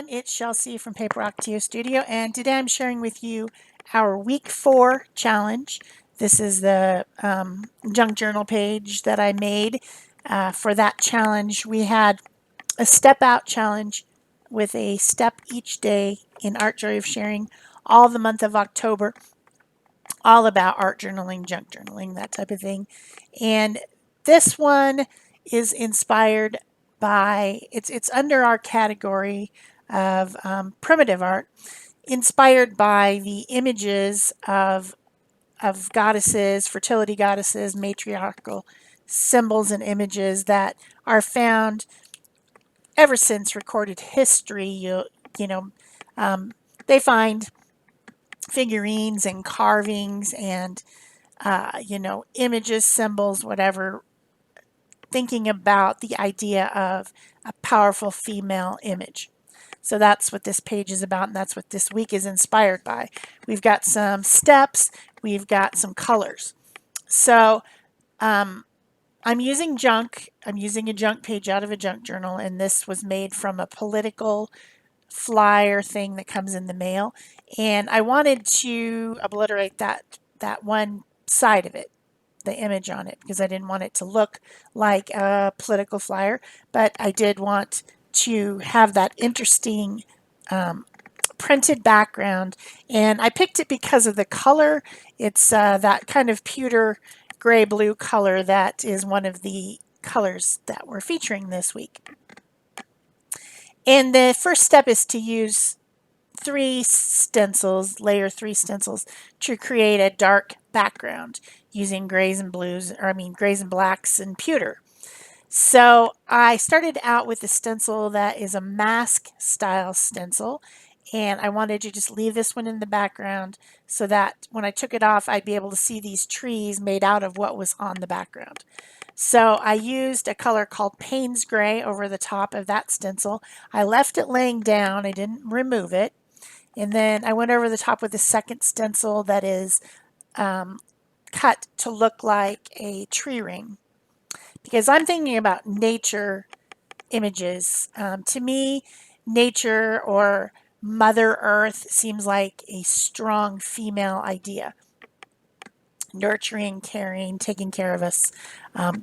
it's Shel C from PaperOcotilloStudio, and today I'm sharing with you our week 4 challenge. This is the junk journal page that I made for that challenge. We had a step out challenge with a step each day in Art Joy of Sharing all the month of October, all about art journaling, junk journaling, that type of thing. And this one is inspired by, it's under our category of primitive art, inspired by the images of goddesses, fertility goddesses, matriarchal symbols and images that are found ever since recorded history. You know, they find figurines and carvings and images, symbols, whatever, thinking about the idea of a powerful female image. So that's what this page is about, and that's what this week is inspired by. We've got some steps, we've got some colors. So I'm using junk. I'm using a junk page out of a junk journal, and this was made from a political flyer thing that comes in the mail. And I wanted to obliterate that one side of it, the image on it, because I didn't want it to look like a political flyer, but I did want to have that interesting printed background, and I picked it because of the color. It's that kind of pewter gray blue color that is one of the colors that we're featuring this week. And the first step is to use layer 3 stencils to create a dark background using grays and blues, or I mean grays and blacks and pewter. So I started out with a stencil that is a mask style stencil, and I wanted to just leave this one in the background so that when I took it off, I'd be able to see these trees made out of what was on the background. So I used a color called Payne's Gray over the top of that stencil. I left it laying down. I didn't remove it. And then I went over the top with a second stencil that is cut to look like a tree ring, because I'm thinking about nature images. To me, nature or Mother Earth seems like a strong female idea. Nurturing, caring, taking care of us,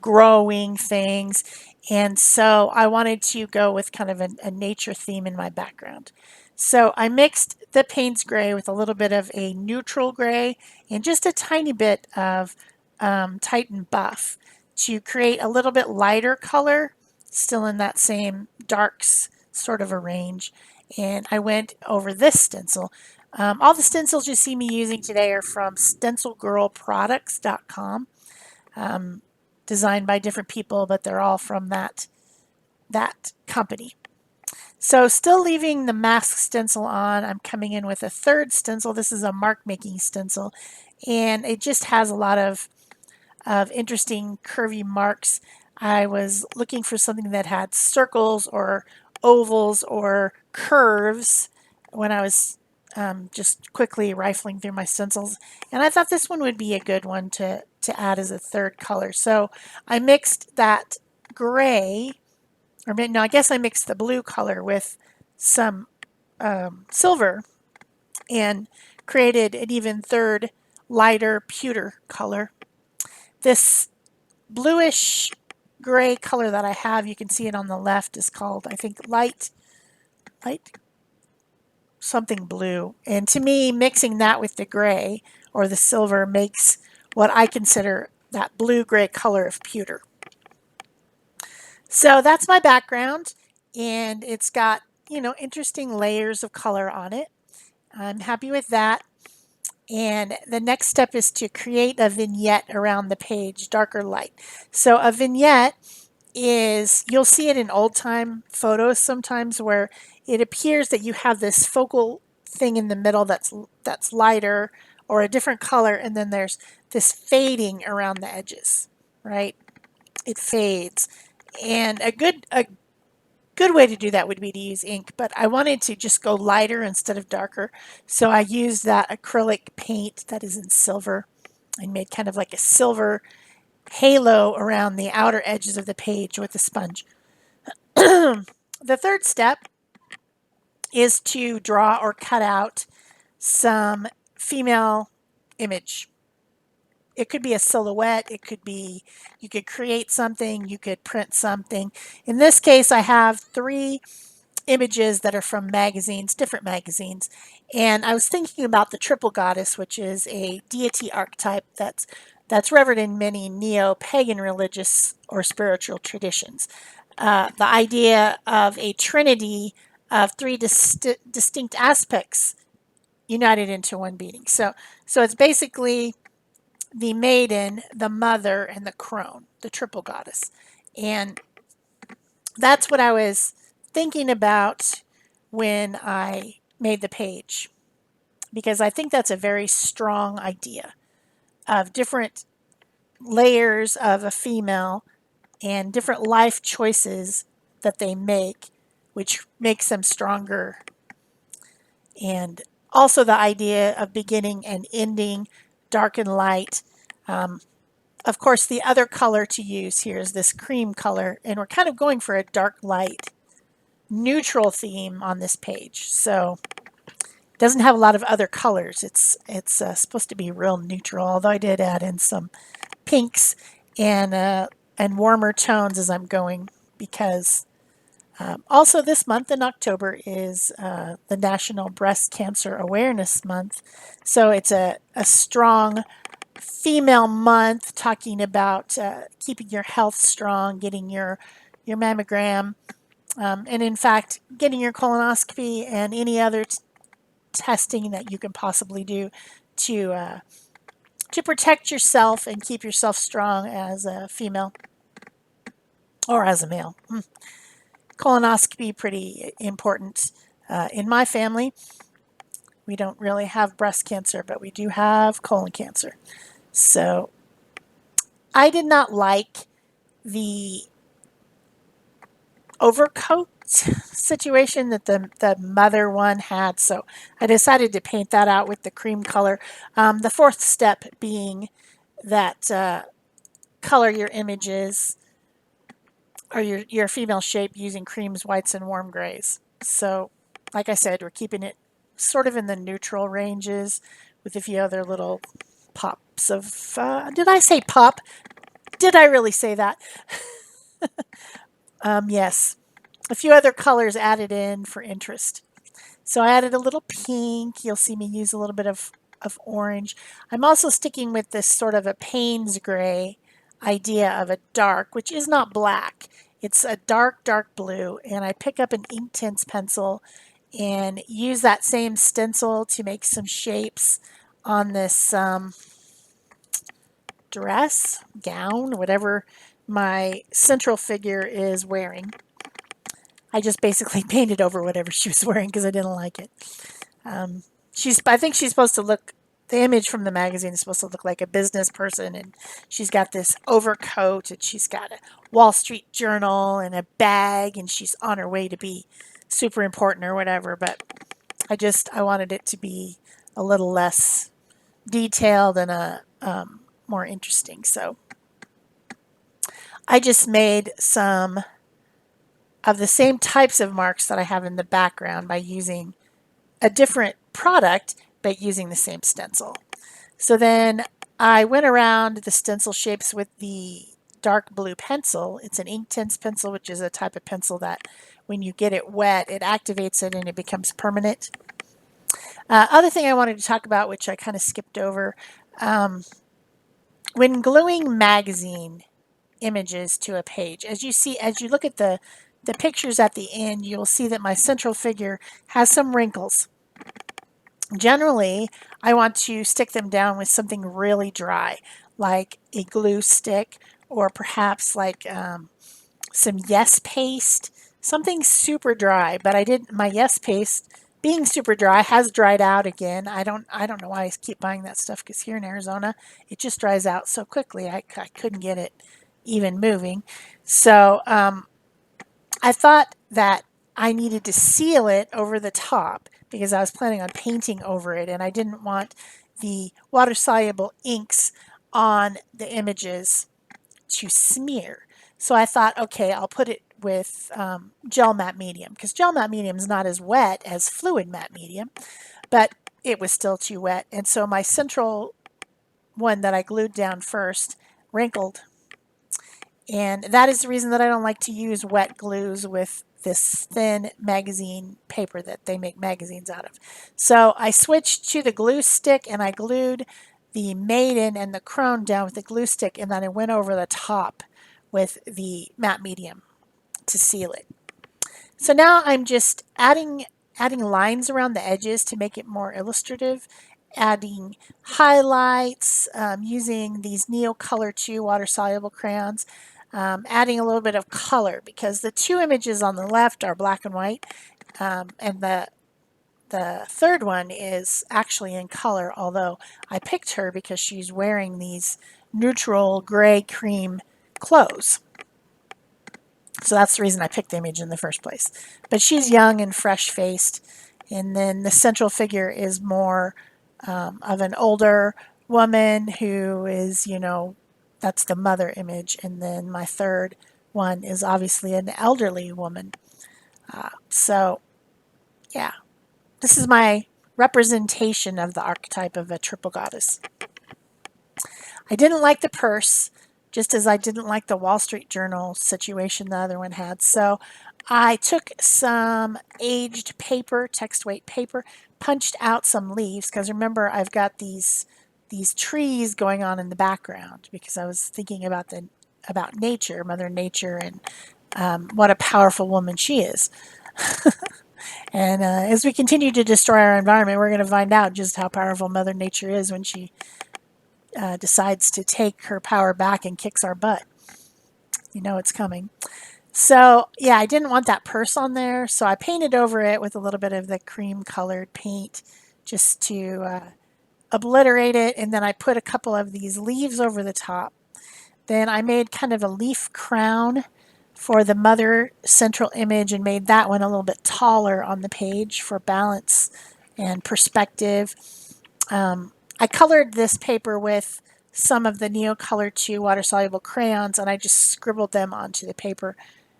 growing things. And so I wanted to go with kind of a nature theme in my background. So I mixed the Payne's Gray with a little bit of a neutral gray and just a tiny bit of Titan Buff to create a little bit lighter color, still in that same darks sort of a range. And I went over this stencil. All the stencils you see me using today are from stencilgirlproducts.com, designed by different people, but they're all from that company. So still leaving the mask stencil on, I'm coming in with a third stencil. This is a mark making stencil, and it just has a lot of interesting curvy marks. I was looking for something that had circles or ovals or curves when I was just quickly rifling through my stencils, and I thought this one would be a good one to add as a third color. So I mixed that gray, or no, I guess I mixed the blue color with some silver and created an even third lighter pewter color. This bluish gray color that I have, you can see it on the left, is called, I think, light something blue. And to me, mixing that with the gray or the silver makes what I consider that blue-gray color of pewter. So that's my background, and it's got, interesting layers of color on it. I'm happy with that. And the next step is to create a vignette around the page, dark or light. So a vignette is, you'll see it in old time photos sometimes, where it appears that you have this focal thing in the middle that's lighter or a different color, and then there's this fading around the edges, right? It fades. And a good way to do that would be to use ink, but I wanted to just go lighter instead of darker. So I used that acrylic paint that is in silver and made kind of like a silver halo around the outer edges of the page with a sponge. The third step is to draw or cut out some female image. It could be a silhouette, it could be, you could create something, you could print something. In this case, I have 3 images that are from magazines, different magazines. And I was thinking about the triple goddess, which is a deity archetype that's revered in many neo-pagan religious or spiritual traditions. The idea of a trinity of 3 distinct aspects united into one being. So it's basically the maiden, the mother, and the crone, the triple goddess. And that's what I was thinking about when I made the page, because I think that's a very strong idea of different layers of a female and different life choices that they make, which makes them stronger. And also the idea of beginning and ending, dark and light. Of course, the other color to use here is this cream color, and we're kind of going for a dark light neutral theme on this page. So it doesn't have a lot of other colors. It's supposed to be real neutral, although I did add in some pinks and warmer tones as I'm going, because also this month in October is the National Breast Cancer Awareness Month. So it's a strong female month, talking about keeping your health strong, getting your mammogram, and in fact, getting your colonoscopy and any other testing that you can possibly do to protect yourself and keep yourself strong as a female or as a male. Colonoscopy pretty important in my family. We don't really have breast cancer, but we do have colon cancer. So I did not like the overcoat situation that the mother one had, so I decided to paint that out with the cream color. The 4th step being that color your images or your female shape using creams, whites, and warm grays. So like I said, we're keeping it sort of in the neutral ranges with a few other little pops of, did I say pop? Did I really say that? Yes. A few other colors added in for interest. So I added a little pink. You'll see me use a little bit of orange. I'm also sticking with this sort of a Payne's gray idea of a dark, which is not black. It's a dark, dark blue. And I pick up an Inktense pencil and use that same stencil to make some shapes on this dress, gown, whatever my central figure is wearing. I just basically painted over whatever she was wearing because I didn't like it. I think she's supposed to look, the image from the magazine is supposed to look like a business person, and she's got this overcoat, and she's got a Wall Street Journal and a bag, and she's on her way to be super important or whatever, but I wanted it to be a little less detailed and more interesting. So I just made some of the same types of marks that I have in the background by using a different product, but using the same stencil. So then I went around the stencil shapes with the dark blue pencil. It's an Inktense pencil, which is a type of pencil that when you get it wet, it activates it and it becomes permanent. Other thing I wanted to talk about, which I kind of skipped over, when gluing magazine images to a page, as you look at the pictures at the end, you'll see that my central figure has some wrinkles. Generally, I want to stick them down with something really dry, like a glue stick, or perhaps like some Yes paste, something super dry. But my Yes paste, being super dry, has dried out again. I don't know why I keep buying that stuff, because here in Arizona, it just dries out so quickly. I couldn't get it even moving. So I thought that I needed to seal it over the top because I was planning on painting over it, and I didn't want the water-soluble inks on the images to smear. So I thought, okay, I'll put it with gel matte medium, because gel matte medium is not as wet as fluid matte medium, but it was still too wet. And so my central one that I glued down first wrinkled. And that is the reason that I don't like to use wet glues with this thin magazine paper that they make magazines out of. So I switched to the glue stick and I glued the Maiden and the Crone down with the glue stick, and then I went over the top with the matte medium to seal it. So now I'm just adding lines around the edges to make it more illustrative, adding highlights, using these Neo Color 2 water-soluble crayons, adding a little bit of color because the two images on the left are black and white, and the third one is actually in color, although I picked her because she's wearing these neutral gray cream clothes. So that's the reason I picked the image in the first place. But she's young and fresh-faced. And then the central figure is more of an older woman who is, that's the mother image. And then my third one is obviously an elderly woman. So, yeah, this is my representation of the archetype of a triple goddess. I didn't like the purse, just as I didn't like the Wall Street Journal situation the other one had. So I took some aged paper, text weight paper, punched out some leaves, because remember I've got these trees going on in the background because I was thinking about nature, Mother Nature, and what a powerful woman she is. And as we continue to destroy our environment, we're going to find out just how powerful Mother Nature is when she decides to take her power back and kicks our butt. You know it's coming. So yeah, I didn't want that purse on there, so I painted over it with a little bit of the cream colored paint just to obliterate it, and then I put a couple of these leaves over the top. Then I made kind of a leaf crown for the mother central image and made that one a little bit taller on the page for balance and perspective. I colored this paper with some of the Neo Color 2 water-soluble crayons, and I just scribbled them onto the paper,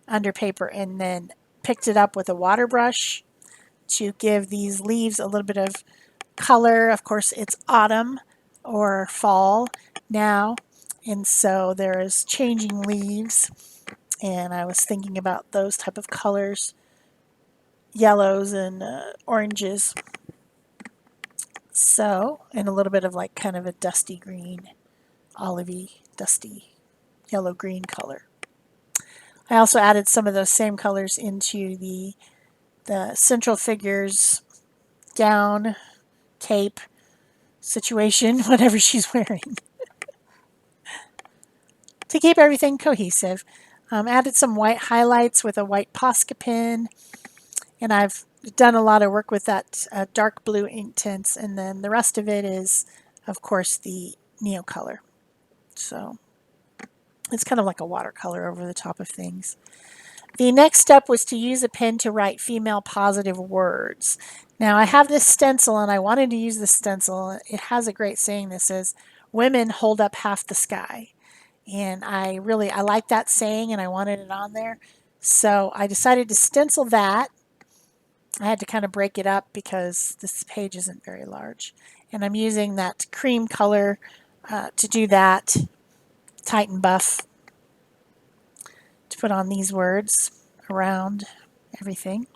under paper, and then picked it up with a water brush to give these leaves a little bit of color. Of course, it's autumn or fall now, and so there's changing leaves, and I was thinking about those type of colors, yellows and oranges. So, and a little bit of like kind of a dusty green, olivey, dusty, yellow-green color. I also added some of those same colors into the central figure's gown, cape situation, whatever she's wearing, to keep everything cohesive. Added some white highlights with a white Posca pen, and I've done a lot of work with that dark blue ink tints, and then the rest of it is, of course, the Neo Color. So it's kind of like a watercolor over the top of things. The next step was to use a pen to write female positive words. Now I have this stencil and I wanted to use the stencil. It has a great saying that says, "Women hold up half the sky." And I like that saying and I wanted it on there. So I decided to stencil that. I had to kind of break it up because this page isn't very large. And I'm using that cream color to do that, Titan Buff, to put on these words around everything.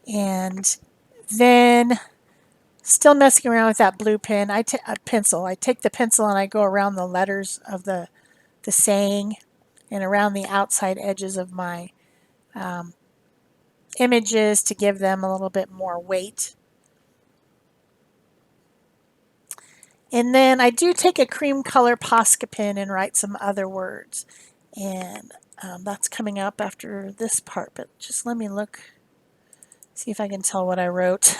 And then, still messing around with that blue pen, pencil. I take the pencil and I go around the letters of the saying and around the outside edges of my images to give them a little bit more weight. And then I do take a cream color Posca pen and write some other words. And that's coming up after this part, but just let me look, see if I can tell what I wrote.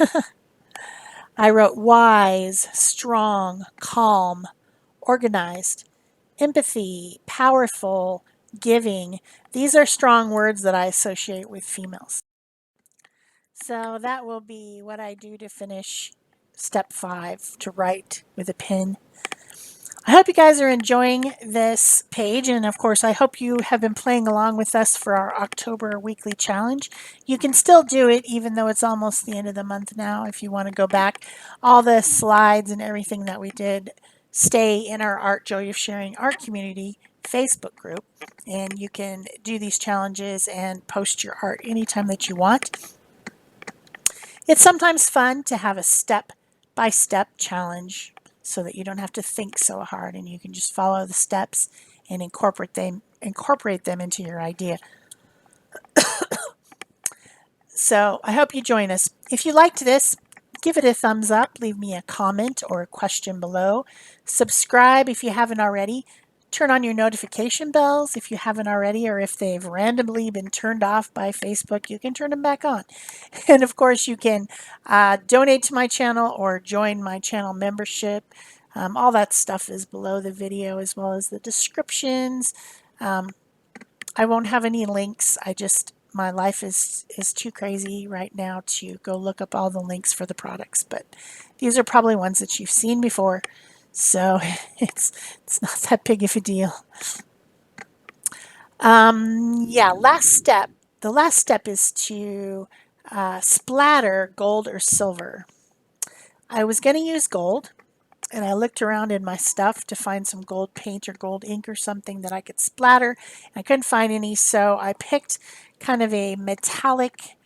I wrote wise, strong, calm, organized, empathy, powerful, giving. These are strong words that I associate with females. So that will be what I do to finish step 5, to write with a pen. I hope you guys are enjoying this page, and of course I hope you have been playing along with us for our October weekly challenge. You can still do it even though it's almost the end of the month now if you want to go back. All the slides and everything that we did stay in our Art Joy of Sharing Art Community Facebook group, and you can do these challenges and post your art anytime that you want. It's sometimes fun to have a step-by-step challenge so that you don't have to think so hard and you can just follow the steps and incorporate them into your idea. So I hope you join us. If you liked this, give it a thumbs up, leave me a comment or a question below. Subscribe if you haven't already. Turn on your notification bells if you haven't already, or if they've randomly been turned off by Facebook, you can turn them back on. And of course, you can donate to my channel or join my channel membership. All that stuff is below the video, as well as the descriptions. I won't have any links. My life is too crazy right now to go look up all the links for the products, but these are probably ones that you've seen before, so it's not that big of a deal. Yeah, last step. The last step is to splatter gold or silver. I was going to use gold, and I looked around in my stuff to find some gold paint or gold ink or something that I could splatter. I couldn't find any, so I picked kind of a metallic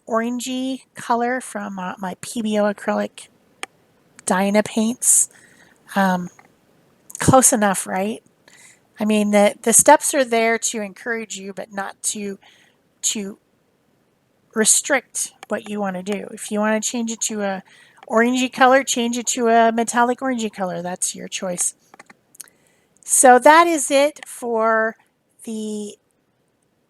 orangey color from my PaperOcotilloStudio Dyna paints. Close enough, right? I mean, the steps are there to encourage you, but not to restrict what you want to do. If you want to change it to a orangey color, change it to a metallic orangey color. That's your choice. So that is it for the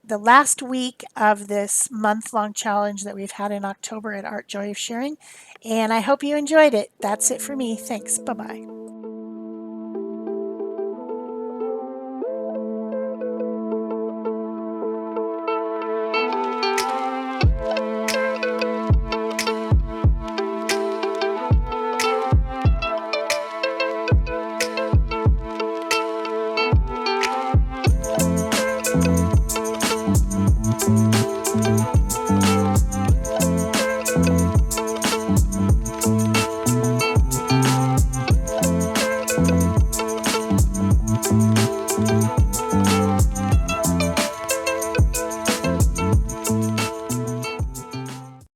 last week of this month-long challenge that we've had in October at Art Joy of Sharing, and I hope you enjoyed it. That's it for me. Thanks. Bye-bye.